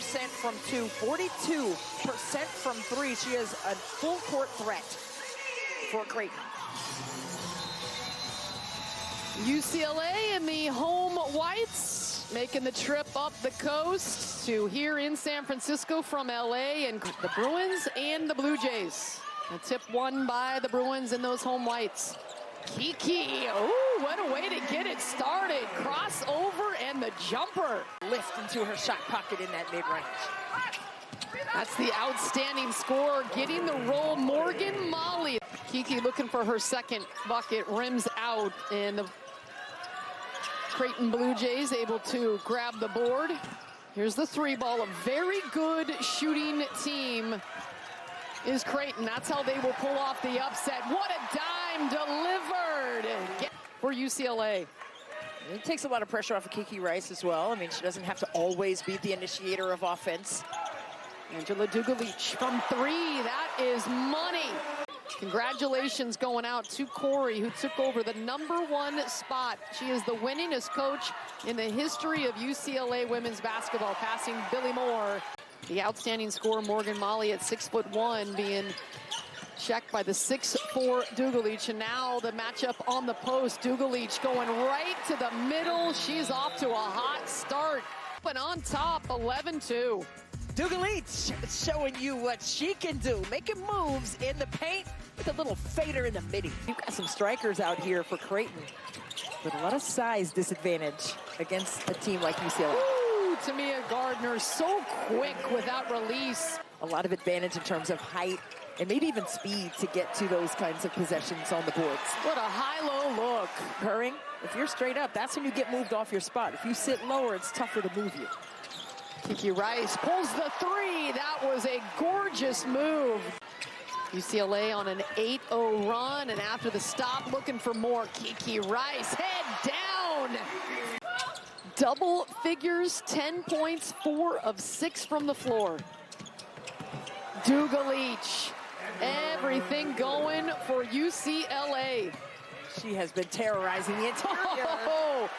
from two, 42% from three. She is a full court threat for Creighton. UCLA in the home whites, making the trip up the coast to here in San Francisco from LA, and the Bruins and the Blue Jays. A tip won by the Bruins in those home whites. Kiki, oh, what a way to get it started. Crossover and the jumper. Lift into her shot pocket in that mid-range. That's the outstanding score, getting the roll, Morgan Molly. Kiki looking for her second bucket, rims out, and the Creighton Blue Jays able to grab the board. Here's the three ball. A very good shooting team is Creighton. That's how they will pull off the upset. What a dime delivered for UCLA. It takes a lot of pressure off of Kiki Rice as well. I mean, she doesn't have to always be the initiator of offense. Angela Dugalich from three. That is money. Congratulations going out to Corey, who took over the #1 spot. She is the winningest coach in the history of UCLA women's basketball, passing Billy Moore. The outstanding scorer, Morgan Molly, at 6'1", being checked by the 6'4" Dugalich. And now the matchup on the post. Dugalich going right to the middle. She's off to a hot start. But on top, 11-2. Dugalich showing you what she can do, making moves in the paint with a little fader in the midi. You've got some strikers out here for Creighton with a lot of size disadvantage against a team like UCLA. Ooh, Tamia Gardner, so quick without release. A lot of advantage in terms of height and maybe even speed to get to those kinds of possessions on the boards. What a high-low look. Curring, if you're straight up, that's when you get moved off your spot. If you sit lower, it's tougher to move you. Kiki Rice pulls the three. That was a gorgeous move. UCLA on an 8-0 run, and after the stop, looking for more. Kiki Rice, head down. Double figures, 10 points, 4 of 6 from the floor. Dugalich, everything going for UCLA. She has been terrorizing the interior. Oh,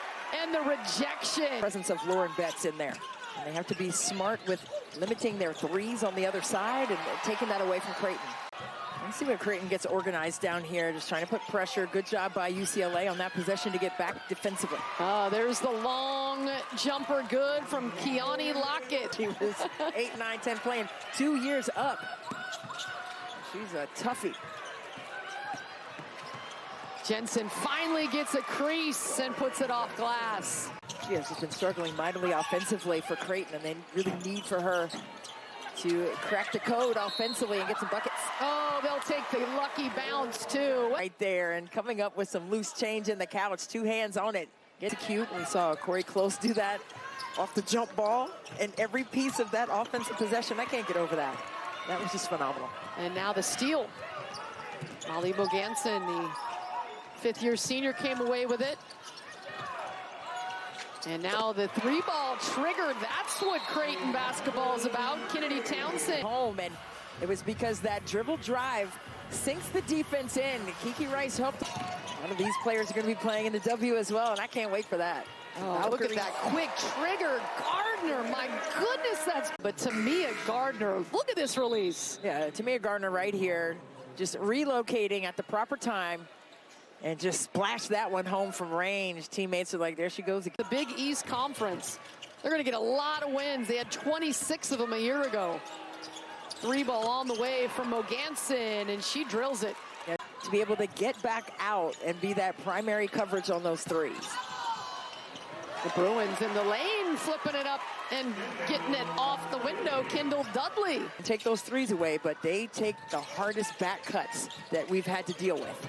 and the rejection. Presence of Lauren Betts in there. And they have to be smart with limiting their threes on the other side and taking that away from Creighton. Let's see what Creighton gets organized down here, just trying to put pressure. Good job by UCLA on that possession to get back defensively. There's the long jumper, good from Keani Lockett. She was 8, 9, 10 playing 2 years up. She's a toughie. Jensen finally gets a crease and puts it off glass. She has just been struggling mightily offensively for Creighton, and they really need for her to crack the code offensively and get some buckets. Oh, they'll take the lucky bounce too. Right there, and coming up with some loose change in the couch, 2 hands on it. It's cute. We saw Corey Close do that off the jump ball, and every piece of that offensive possession, I can't get over that. That was just phenomenal. And now the steal. Molly Boganson, the 5th-year senior, came away with it. And now the 3-ball triggered. That's what Creighton basketball is about. Kennedy Townsend. Home, and it was because that dribble drive sinks the defense in. Kiki Rice helped. One of these players are going to be playing in the W as well, and I can't wait for that. Oh, look at that quick trigger. Gardner, my goodness, that's... But Tamia Gardner, look at this release. Yeah, Tamia Gardner right here, just relocating at the proper time. And just splash that one home from range. Teammates are like, there she goes again. The Big East Conference, they're going to get a lot of wins. They had 26 of them a year ago. 3-ball on the way from Moganson, and she drills it. Yeah, to be able to get back out and be that primary coverage on those threes. The Bruins in the lane, flipping it up and getting it off the window. Kendall Dudley. Take those threes away, but they take the hardest back cuts that we've had to deal with.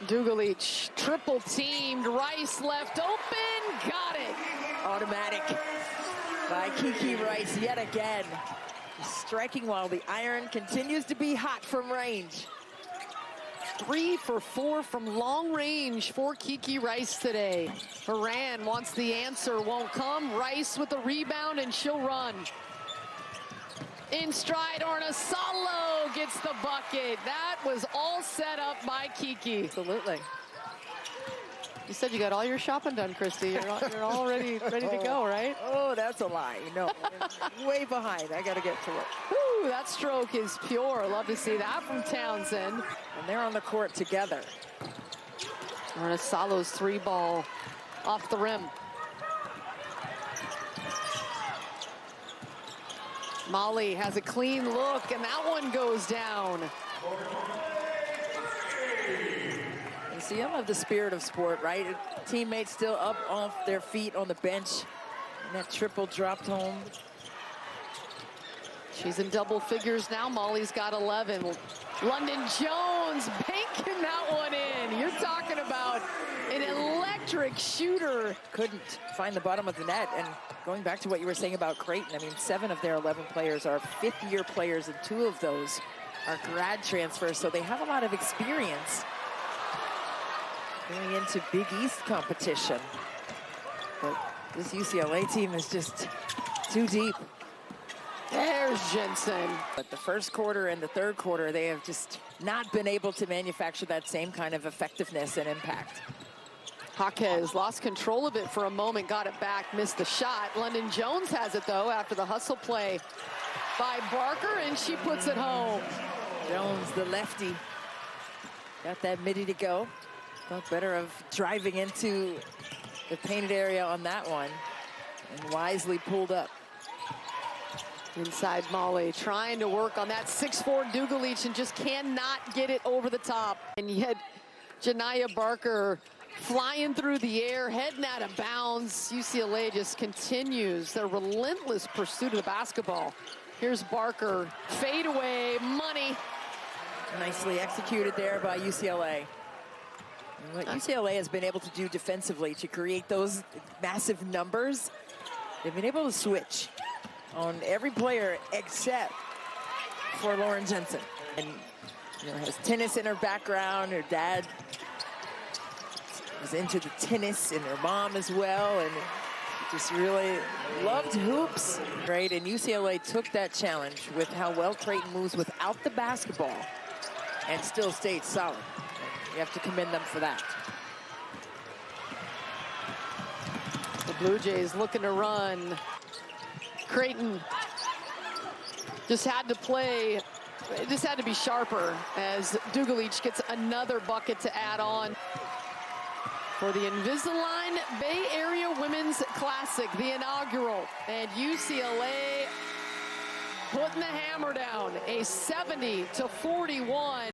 Dugalich, triple teamed, Rice left open, got it. Automatic by Kiki Rice yet again. Striking while the iron continues to be hot from range. 3 for 4 from long range for Kiki Rice today. Haran wants the answer, won't come. Rice with the rebound, and she'll run. In stride, Orna Salo gets the bucket. That was all set up by Kiki. Absolutely. You said you got all your shopping done, Christy. You're all ready to go, right? Oh, that's a lie. No, way behind. I got to get to it. Ooh, that stroke is pure. Love to see that from Townsend. And they're on the court together. Salo's 3-ball off the rim. Molly has a clean look, and that one goes down. You see, I love the spirit of sport, right? Teammates still up off their feet on the bench. And that triple dropped home. She's in double figures now. Molly's got 11. London Jones banking that one in. You're talking about an electric shooter. Couldn't find the bottom of the net. And going back to what you were saying about Creighton, I mean, 7 of their 11 players are fifth-year players, and 2 of those are grad transfers. So they have a lot of experience going into Big East competition. But this UCLA team is just too deep. There's Jensen. But the first quarter and the third quarter, they have just not been able to manufacture that same kind of effectiveness and impact. Jaquez lost control of it for a moment, got it back, missed the shot. London Jones has it, though, after the hustle play by Barker, and she puts it home. Jones, the lefty, got that midi to go. Thought better of driving into the painted area on that one, and wisely pulled up. Inside Molly, trying to work on that 6'4" Dugalich and just cannot get it over the top. And yet, Janiyah Barker flying through the air, heading out of bounds. UCLA just continues their relentless pursuit of the basketball. Here's Barker, fade away, money. Nicely executed there by UCLA. And what UCLA has been able to do defensively to create those massive numbers, they've been able to switch on every player except for Lauren Jensen. And has tennis in her background. Her dad was into the tennis, and her mom as well, and just really loved hoops. Right, and UCLA took that challenge with how well Creighton moves without the basketball and still stayed solid. You have to commend them for that. The Blue Jays looking to run. Creighton just had to play, just had to be sharper as Dugalich gets another bucket to add on. For the Invisalign Bay Area Women's Classic, the inaugural, and UCLA putting the hammer down, a 70-41.